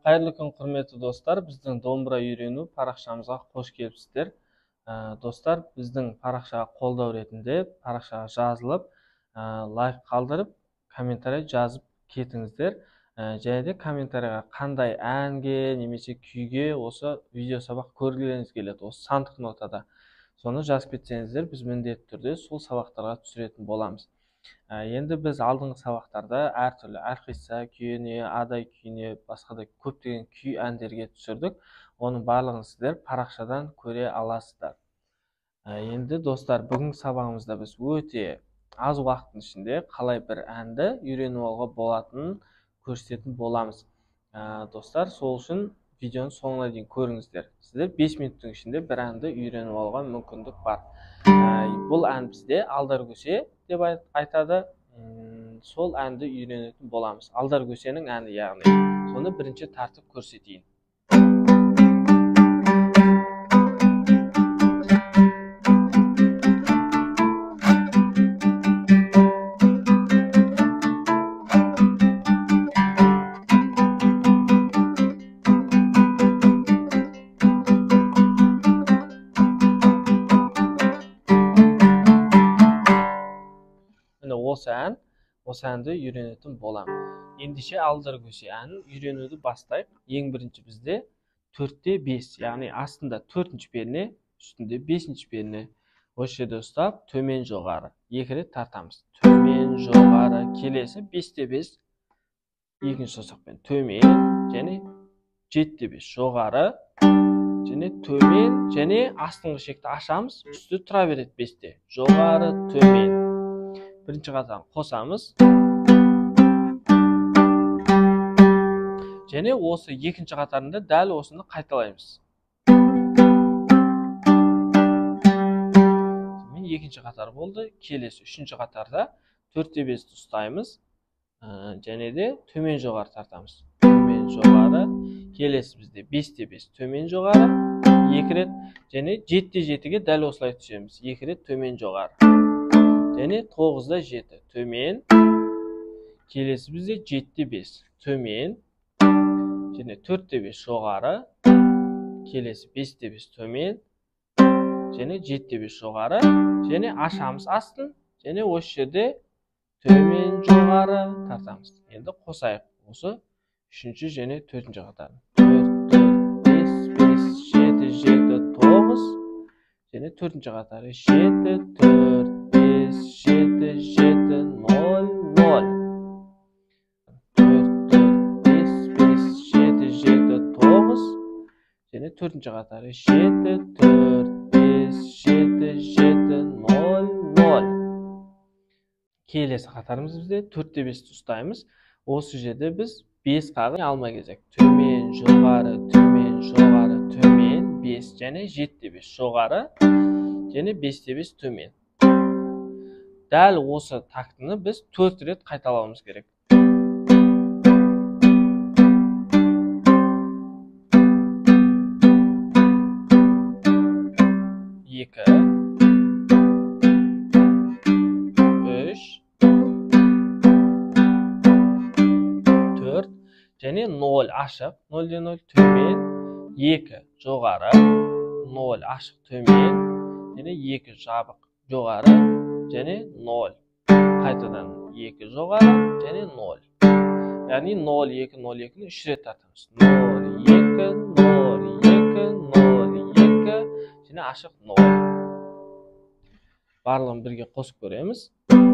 Xayrlı kun, hurmatli dostlar. Bizning do'mbira үйрену paraqshamizga xush kelibsizlar. Dostlar, bizning paraqshaga qo'ldav retinde paraqshaga yazılib, like qoldirib, kommentariy yozib ketingizlar. Және kommentariyaga qanday ange, немесе kuyga o'sha video sabaq ko'rgileringiz keladi, o'sha sandiq notada. So'ni yozib ketsеңіздер, biz mіндетті түрде сол sabaqlarga tushirетін bo'lamiz. Endi biz aldığımız sabaqlarda her türlü Arxissa kuyini, Aday kuyini, başka da köpdеген kuy әндерге düşürdük. Onun barlığını sizler paraqşadan көре alasızlar. Endi dostlar, bugün sabağımızda biz öte az vaqtın içinde qalay bir әнді үйреніп алуға болатынын көрсететін боламыз. Dostlar, сол үшін videonun sonuna дейін көріңіздер. Sizler 5 минуттың ішінде бір әнді үйреніп алуға мүмкіндік бар. Бұл ән бізде алдар көше деп айтады. Сол әнді үйренетін боламыз. Алдар көшенің әні яғни. Соны бірінші тартып көрсетейін. Осы әнді үйренетін болам. Ендеше алдар көше әнін үйренуді бастайық. Ең бірінші бізде 4-те 5, яғни астында 4-ші перне, үстінде 5-ші перне. Осы жерде ұстап, төмен жоғары. Екі рет тартамыз. Төмен жоғары, келесі 5-те 5, екінші саусақпен төмен, және 7-те 5 жоғары, және төмен, және астыңғы шекті ашамыз, үсті тұра береді 5-те. Жоғары, төмен. Birinci қатарын қосамыз. Және осы екінші қатарында дәл осыны қайталаймыз. Екінші қатар болды. Келесі үшінші қатарда 4-те 5-ті ұстаймыз. Және де төмен жоғары тартамыз. Төмен жоғары. Келесі бізде 5-те 5 төмен жоғары. 2 рет. Және 7-те 7-ге дәл осылай түсеміз. 2 рет төмен жоғары. Және 9-да 7 төмен. Келесі бізде 7-те 5 төмен. Және 4-те 5 жоғары. Келесі 5-те 5 төмен. Және 7-те 5 жоғары. Және ашамыз астын. Және осы жерде төмен жоғары тартамыз. Енді қосайық. Осы 3-ші және 4-ші қатарын. 4, 4, 5, 5, 7, 7, 9. Және 4-ші қатары 7, 4, 5, 7, 7, 0, 0. 4, 4, 5, 5, 7, 7, 9. Және 4-ші қатары 7, 4, 5, 7, 7, 0, 0. Келесі қатарымыз бізде 4-те 5-ті ұстаймыз. Осы жерде біз 5 қағын алма кезек. Төмен, жоғары, төмен, жоғары, төмен, 5 және 7-те 5 жоғары, және 5-те 5 төмен. Дәл осы тактыны біз 4 рет қайталауымыз керек. 2, 3, 4, және 0 ашық, 0-ден 0 төмен, 2 жоғары, 0 ашық төмен, және 2 жабық жоғары, және 0. Қайтадан 2 жоғары, және 0. Яғни 0, 2, 0, 2-ні 3 рет тартамыз. 0, 2, 0, 2, 0, 2, және ашық 0. Барлығын бірге қосып көреміз. 0,